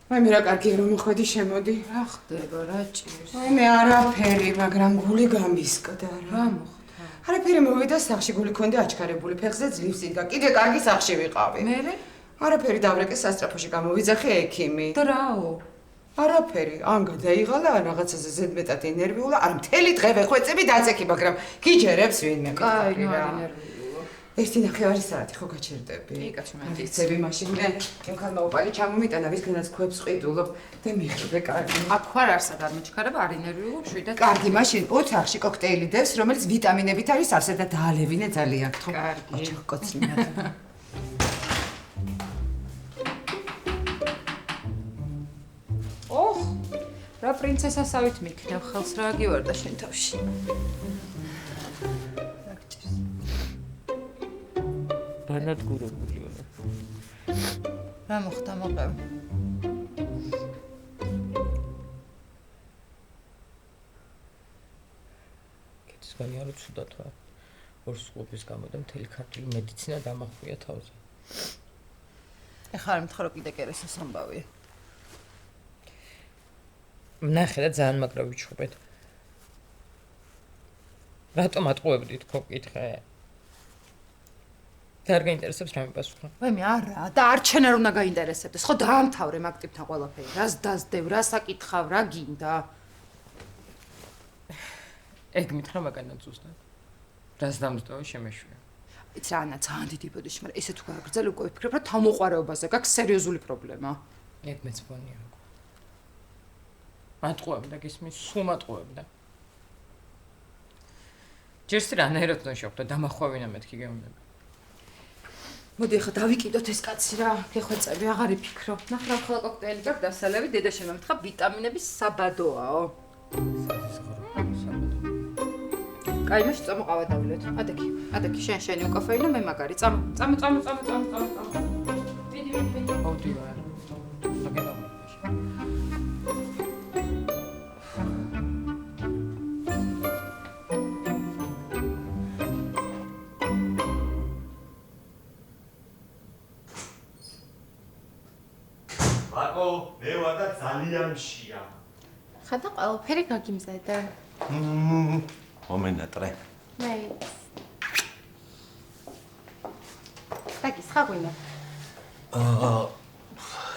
აი მე რა კარგი რომ მოხვედი შემოდი. რა ხდება, რა ჭირს? აი მე არაფერი, მაგრამ გული გამისკდა რა. რა მოხდა? არაფერი მოვიდა სახში გული ქონდა აჩქარებული, ფეხზე ძლივს იდგა. კიდე კარგი სახში ვიყავი. მერე? არაფერი დავრეკე სასწრაფოში გამოვიძახე ექიმი. დრაო. არაფერი, ან გადაიღალა, ან რაღაცაზე ზედმეტად ენერგიულა, არ მთელი დღე ვეხვეწები დაცექი, მაგრამ გიჯერებს ვინმე. კაი, ნერვიულო. ერთი ნახევარი საათი ხო გაჩერდები? კი, კაცო, მე მიწები მაშინ მე ქალმოუპარი ჩამომიტანა, ვისგანაც ქვებს ყიდულობ და მიხვდე კარგი. აქ ხარ არსად არ მეჩქარება, არ ენერგიულობ, შვიდად. კარგი, მაშინ ოთახში კოქტეილი დევს, რომელიც ვიტამინებით არის არსად და დაალევინე ძალიან ხო? კარგი. ოჩახ კოცნიად. ოხ, რა პრინცესასავით მიქნევ, ხელს რა გივარდა შენ თავში. განადგურებული ვარ. რა მოხდა მოყევ? კეთისგანი არ უცუდათ რა. ორ სკოპის გამო და მთელი ქართული მედიცინა დამახვია თავზე. ეხლა არ მითხრა კიდე კერესას ამბავია. ნახე და ძალიან მაგრა ვიჩხუბეთ. რატომ ატყუებდით ხო კითხე? და არ გაინტერესებს რა მიპასუხა? ვაი მე არა და არჩენ არ უნდა გაინტერესებდეს. ხო დაამთავრე მაგ ტიპთან ყველაფერი. რას დასდევ, რა საკითხავ, რა გინდა? ეგ მითხრა მაგანაც ზუსტად. რას დამწდო შემეშვია. იცი რა, ანა ძალიან დიდი ბოდიში, მაგრამ ესე თუ გააგრძელ უკვე ვფიქრებ, რომ თავმოყარეობაზე გაქვს სერიოზული პრობლემა. ეგ მეც მგონია. მატყუებდა გისმის, სულ მატყუებდა. ჯერს რანაირად უნდა შევხვდე, დამახვევინა მეთქი გეუბნები. მოდი ახლა დავიკიდოთ ეს კაცი რა, გეხვეწები, აღარ იფიქრო. ნახე რა ხოლმე კოქტეილი გაქვს დასალევი, დედა შემომთხა ვიტამინების საბადოაო. კაი, მე წამოყავა დავლიოთ. ადექი, შენი უკაფეინო, მე მაგარი. წამო. ვიდი. აუდი ვარ. აგედა. მე ვარ და ძალიან მშია. ხადა ყველაფერი გაგიმზადე. მომენატრე. მე. დაგის ხაგვინა.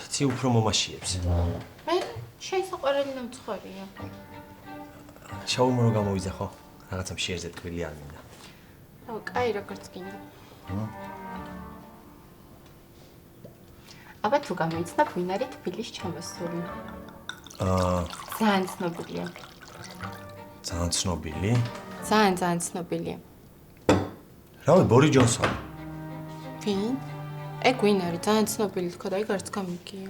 იცი უფრო მომაშიებს. მე შეისაყვარელი ნამცხვარია. შაუმრო გამოვიძახო. რაღაცა მშიერზე ტკბილი არ მინდა. აუ, კაი როგორც გინდა. აბა თუ გამოიცნო ვინ არის თბილისში ჩამოსული. ძალიან ცნობილია. ძალიან ცნობილი? ძალიან ცნობილია. რავი, ბორი ჯონსონი. ვინ? ეგ ვინ არის? ძალიან ცნობილი თქო და ეგ არც გამიგია.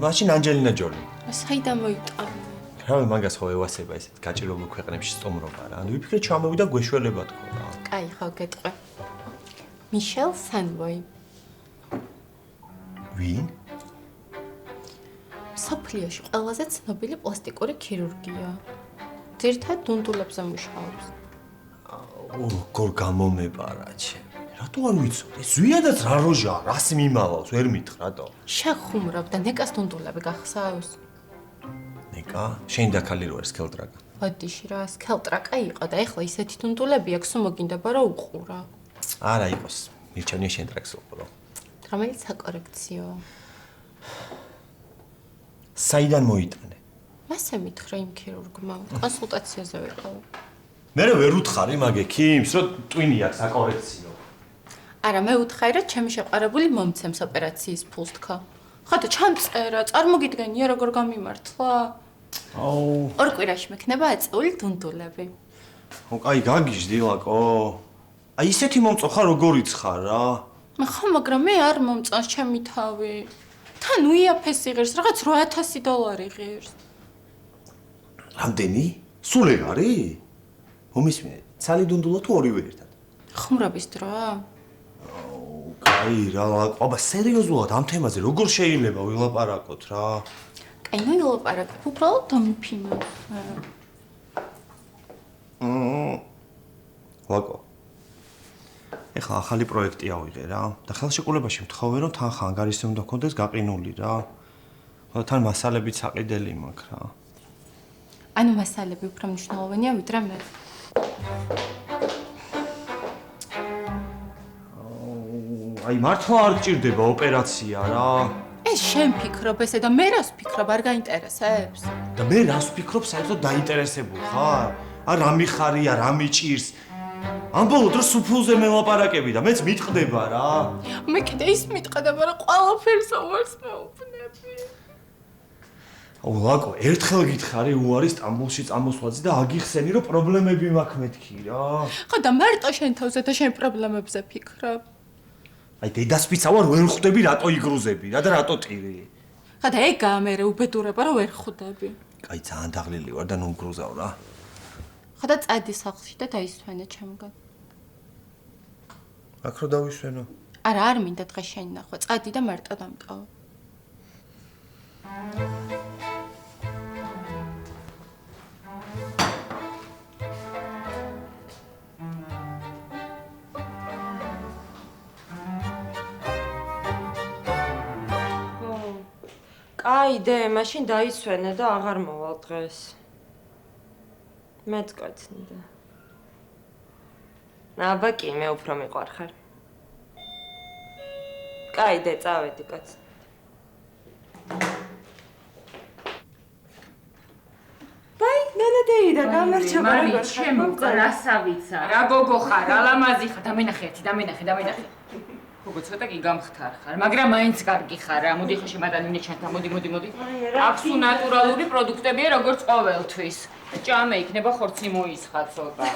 მაშინ ანჯელინა ჯოლი. საიდან მოიტანა? რავი, მაგას ხო ევასება ესეთ გაჭირებულ ქვეყნებში სტუმრობა რა. ანუ ვიფიქრე ჩამოვიდა გვეშველება თქო რა. კაი, ხო გეტყვი. მიშელ სანბოი. ვინ? სოფლიოში ყველაზე ცნობილი პლასტიკური ქირურგია. ძირითადად დუნდულებზე მუშაობს. როგორ გამომეპარა ჩემ. რატო არ ვიცოდი? ზვიადაც რა როჟაა, რას მიმალავს, ვერ მითხრა რატო? შეხუმრობ და ნეკას დუნდულები გახსავს. ნეკა, შენ დაქალი რო არის ქელტრაკა. ბოდიში რა, ქელტრაკა იყო და ეხლა ისეთი დუნდულები აქვს, მოგინდება რა უყურა. არა იყოს, მირჩენია შენ ტრაკს უყურო. რომელიც საკორექციო. საიდან მოიტანე? მასე მითხრა იმ ქირურგმა, კონსულტაციაზე ვიყავ. მე ვერ უთხარი მაგ ექიმს, რომ ტვინი აქვს საკორექციო. არა, მე უთხარი, რომ ჩემი შეყარებული მომცემს ოპერაციის ფულს თქვა. ხოდა ჩამწერა, წარმოგიდგენია როგორ გამიმართლა? აუ. ორ კვირაში მექნება აწეული დუნდულები. ო, კაი, გაგიჟდი ლაკო. აი ისეთი მომწოხა როგორიც ხარ რა. ხო, მაგრამ მე არ მომწონს ჩემი თავი. თან უიაფესი ღირს, რაღაც $8,000 ღირს. რამდენი? სულ ეგ არის? მომისმინე, ცალი დუნდულა თუ ორივე ერთად? ხუმრობის დრო? კაი, რა ლაკო, აბა სერიოზულად ამ თემაზე როგორ შეიძლება ვილაპარაკოთ რა? კაი, ნუ ვილაპარაკებ, უბრალოდ დამიფინანსე. ლაკო. ეხლა ახალი პროექტი ავიღე რა და ხელშეკრულებაში მთხოვე რომ თანხა ანგარიში უნდა გქონდეს გაყინული რა. თან მასალებიც საყიდელი მაქვს რა. ანუ მასალები უფრო მნიშვნელოვანია ვიდრე მე. აი მართლა არ გჭირდება ოპერაცია რა. ეს შენ ფიქრობ ესე და მე რას ვფიქრობ, არ გაინტერესებს? და მე რას ვფიქრობ, საერთოდ დაინტერესებულ ხარ? რა მიხარია, რა მიჭირს? ამ ბოლო დროს სუფულზე მელაპარაკები და მეც მიტყდება რა. მე კიდე ის მიტყდება რა ყველაფერს უარს მეუბნები. აუ ლაკო, ერთხელ გითხარი უარი სტამბოლში წამოსვლაზე და აგიხსენი რომ პრობლემები მაქვს მეთქი რა. ხო და მარტო შენ თავზე და შენ პრობლემებზე ფიქრობ. აი დედასპიცა ვარ ვერ ხვდები რატო იგრუზები რა და რატო ტირი. ხა და ეგაა მე უბედურება რომ ვერ ხვდები. კაი ძალიან დაღლილი ვარ და ნუ გრუზავ რა. ხა და წადი სახლში და დაისვენე ჩემგან. აქ რო დავისვენო. არა არ მინდა დღეს შენ ნახვა, წადი და მარტო დამტყავ. აი დე, მაშინ დაისვენე და აღარ მოვალ დღეს. მეც კაცნდა. აბა კი, მე უფრო მიყვარხარ. აი დე, წავედი კაც. ბაი, ნანადეი და გამარჯობა. მარი, ჩემო კრასავიცა. რა გოგო ხარ, ალამაზი ხარ, დამენახე, დამენახე. გოგო ცოტა კი გამხთარ ხარ, მაგრამ მაინც კარგი ხარ რა. მოდი ხო შემატანინე ჩანთა, მოდი. აქვს ნატურალური პროდუქტებია როგორც ყოველთვის. ჭამე იქნება ხორცი მოისხა ცოტა.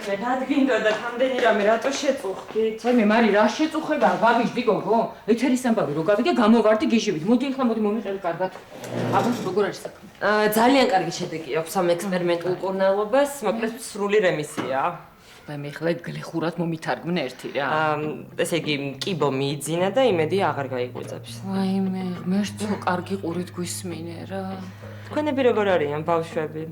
მე რადგინდოდა თამდენი რამე რატო შეწუხდით? მე მარი რა შეწუხება, გავიжди გოგო. ეთერის ამბავი რო გავიგე, გამოვარდი გიჟივით. მოდი ახლა მოდი მომიყევი კარგად. აბას როგორ არის საქმე? ძალიან კარგი შედეგი აქვს ამ ექსპერიმენტულ კურნალობას, მოკლედ სრული რემისია. მე ხლა გლეხურად მომითარგმნე ერთი რა. ესე იგი, კიბო მიიძინა და იმედი აღარ გაიღვიძებს. ვაიმე, მერცო კარგი ყურით გვისმინე რა. თქვენები როგორ არიან ბავშვები?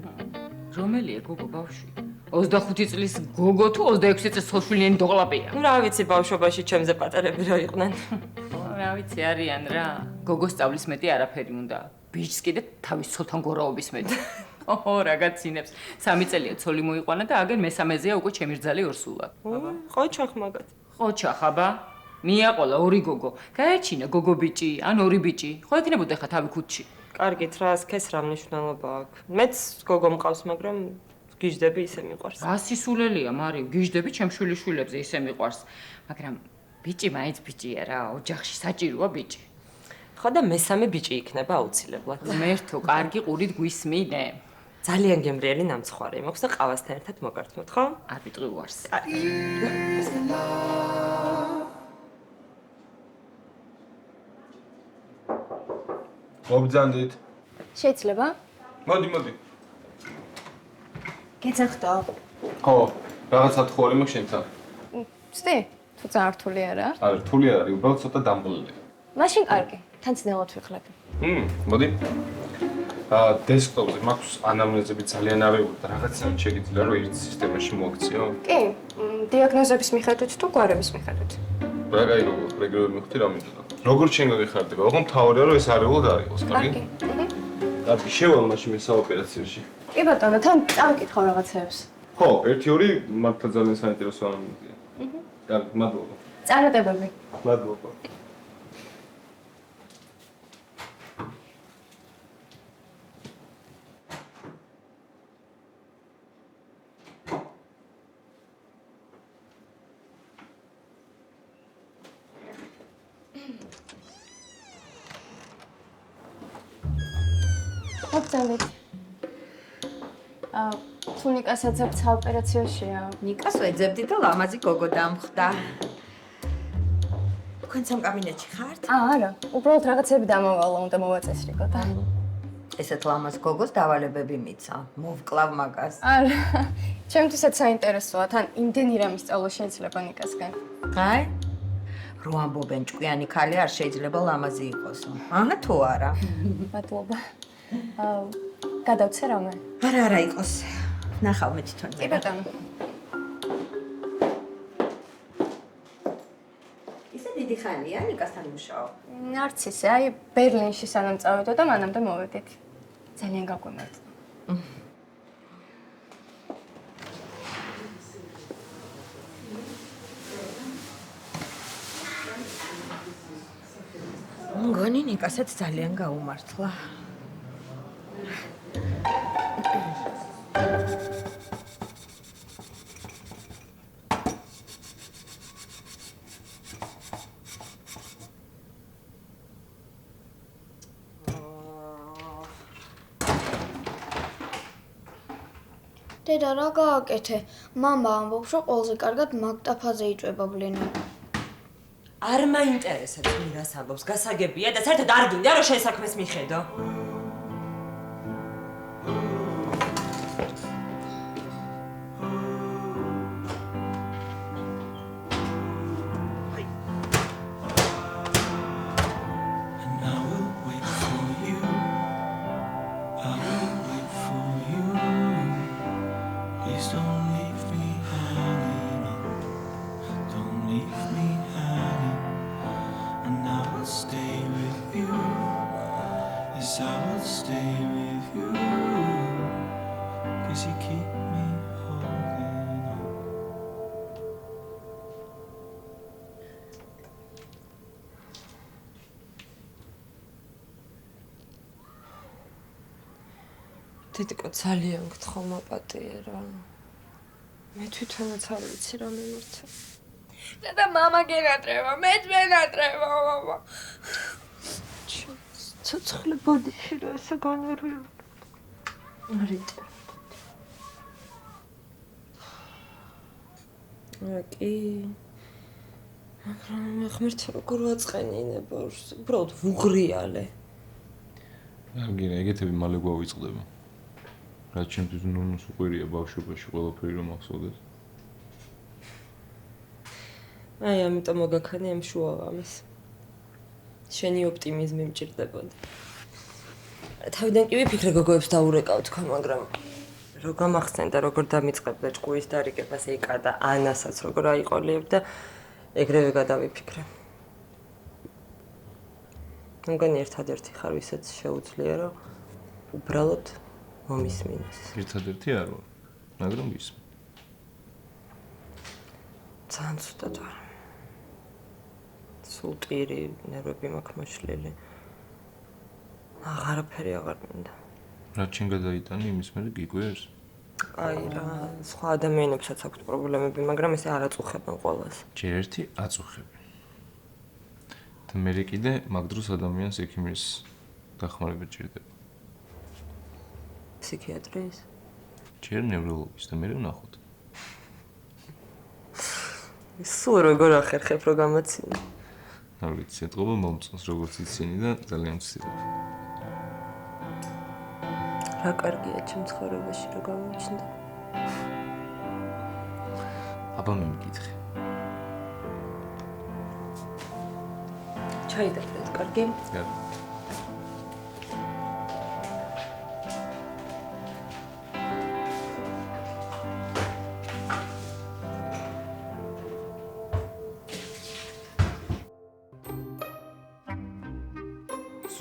რომელია გოგო ბავშვი? 25 წლის გოგო თუ 26 წლის სოშულიანი დოღლაპია? რა ვიცი ბავშვობაში ჩემზე პატარები რა იყვნენ. რა ვიცი არიან რა. გოგოს სწავლის მეტი არაფერი უნდა. ბიჭს კიდე თავის ცოლთან გორაობის მეტი. ოჰო, რაღაცინებს. 3 წელია ცოლი მოიყვანა და აგერ მესამეზეა უკვე ჩემი რძალი ორსულა. ყოჩახ მაგათ. ყოჩახ აბა. მიაყოლა ორი გოგო. გაერჩინა გოგო ბიჭი, ან ორი ბიჭი. ხო ეკნებოდა ხა თავი ქუდში. კარგით რა, სქეს რა მნიშვნელობა აქვს. მეც გოგო მყავს, მაგრამ გიждები ისე მიყვარს. რა სისულელია, მარი, გიждები ჩემ შვილიშვილებზე ისე მიყვარს. მაგრამ ბიჭი მაინც ბიჭია რა, ოჯახში საჭიროა ბიჭი. ხო და მესამე ბიჭი იქნება აუცილებლად. მერთო, კარგი ყურით გვისმინე. ძალიან გემრიელი ნამცხვარი მაქვს და ყავასთან ერთად მოგართმოთ, ხო? აბიტყვი უარს. მოგძანდით. შეიძლება? მოდი. გეცახტო. ხო, რაღაცა თხოვარი მაქვს შენთან. ცდი, თუ წარართული არა. არა, რთული არ არის, უბრალოდ ცოტა დამღლელი. მაშინ კარგი, თან ძნელად ვიხლებ. მოდი. დესკტოპზე მაქვს ანამნეზები ძალიან არეული და რაღაცა შეგიძლია რომ ერთ სისტემაში მოაქციო? კი, დიაგნოზების მიხედვით თუ გვარების მიხედვით. რა კაი როგორ რეგულარულად მიხდი რა მინდა. როგორ შენ გაგიხარდება? ოღონდ მთავარია რომ ეს არეულად არ იყოს, კარგი? კარგი, შევალ მაშინ მე საოპერაციაში. კი ბატონო, თან წავიკითხავ რაღაცებს. ხო, 1-2 მართლა ძალიან საინტერესო ანალიზია. კარგი, მადლობა. წარმატებები. მადლობა. მოგწევით. თუ ნიკას ეძებთ საოპერაციაშია. ნიკას ვეძებდი და ლამაზი გოგო დამხვდა. თქვენ სამ კაბინეტში ხართ? არა, უბრალოდ რაღაცები დამავალა, უნდა მოვაწესრიგო და. ესეთ ლამაზ გოგოს დავალებები მიცა. მოვკლავ მაგას. არა, ჩემთვისაც საინტერესოა, თან იმდენი რამე სწავლა შეიძლება ნიკასგან. აი? რო ამბობენ ჭკვიანი ქალი არ შეიძლება ლამაზი იყოსო. აჰა თუ არა? მადლობა. გადავცე რამე? არა იყოს. ნახავ მე თვითონ. კი ბატონო. ისე დიდი დიდი ხანია ნიკასთან მუშაობ? არც ისე, აი ბერლინში სანამ წავედო და მანამდე მოვედით. ძალიან გაგვემართლა. მგონი ნიკასაც ძალიან გაუმართლა. დედა, რა გააკეთე? მამა ამბობს, რომ ყველაზე კარგად მაგტაფაზე იწვება ბლინი. არ მაინტერესებს მირას ამბობს, გასაგებია და საერთოდ არ გინდა რომ შენ საქმეს მიხედო. დედიკო ძალიან გთხოვ მაპატიერა. მე თვითონაც არ ვიცი რა მიმართა. დედა, მამა გენატრება, მეც მენატრება, მამა. ცოცხლე ბოდიში რა ესე განერვია. არიტ. აკი. მაგრამ მე ღმერთო როგორ ვაწყენინება, უბრალოდ ვუღრიალე. აგირა ეგეთები მალე გვავიწყდება. რაც ჩემთვის ნუნუს უყვირია ბავშვობაში ყველაფერი რომ ახსოვდეს. აი, ამიტომ მოგაქანი ამ შუაღამეს. შენი ოპტიმიზმი მჭირდებოდა. თავიდან კი ვიფიქრე გოგოებს დაურეკავ თქვა, მაგრამ რო გამახსენდა როგორ დამიწყებდა ჭკუის დარიგებას ეკა და ანასაც როგორ აიყოლიებდა, ეგრევე გადავიფიქრე. მგონი ერთადერთი ხარ, ვისაც შეუძლია რომ უბრალოდ მომისმინოს. ერთადერთი არ ვარ, მაგრამ ვისმენ. ძალიან ცუდად ვარ. სულ ტირი, ნერვები მაქვს მოშლილი. აღარაფერი აღარ მინდა. რაც შენ გადაიტანი, იმის მერე გიგვერს? აი რა, სხვა ადამიანებსაც აქვთ პრობლემები, მაგრამ ესე არ აწუხებენ ყველას. ჯერ ერთი აწუხებენ. და მერე კიდე მაგ დროს ადამიანს ექიმის დახმარება ჭირდება. ფსიქიატრის? ჯერ ნევროლოგის და მერე ვნახოთ. სულ როგორ ახერხებ რომ გამოცინო? არ ვიცი, ეთყობა მომწონს როგორც იცინი და ძალიან ვცდილობ. რა კარგია ჩემ ცხოვრებაში რომ გამოჩნდა. აბა მე მკითხე. ჩაიდაბრეთ, კარგი? კარგი.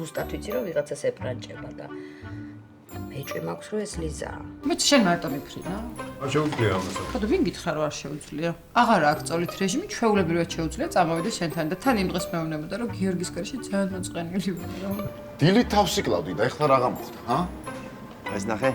ზუსტად ვიცი რომ ვიღაცას ეპრანჭება და მეჭვი მაქვს რომ ეს ლიზაა. მეც შენ მარტო მიფრი რა. არ შეუძლია ამასაც. ხოდა ვინ გითხრა რომ არ შეუძლია? აღარა აქვს წოლით რეჟიმი, ჩვეულებრივად შეუძლია წამოვიდე შენთან და თან იმ დღეს მეუბნებოდა რომ გიორგის კარში ძალიან მოწყენილი ვარ. დილით თავს იკლავდი და ეხლა რა გამოხდა, ჰა? ეს ნახე.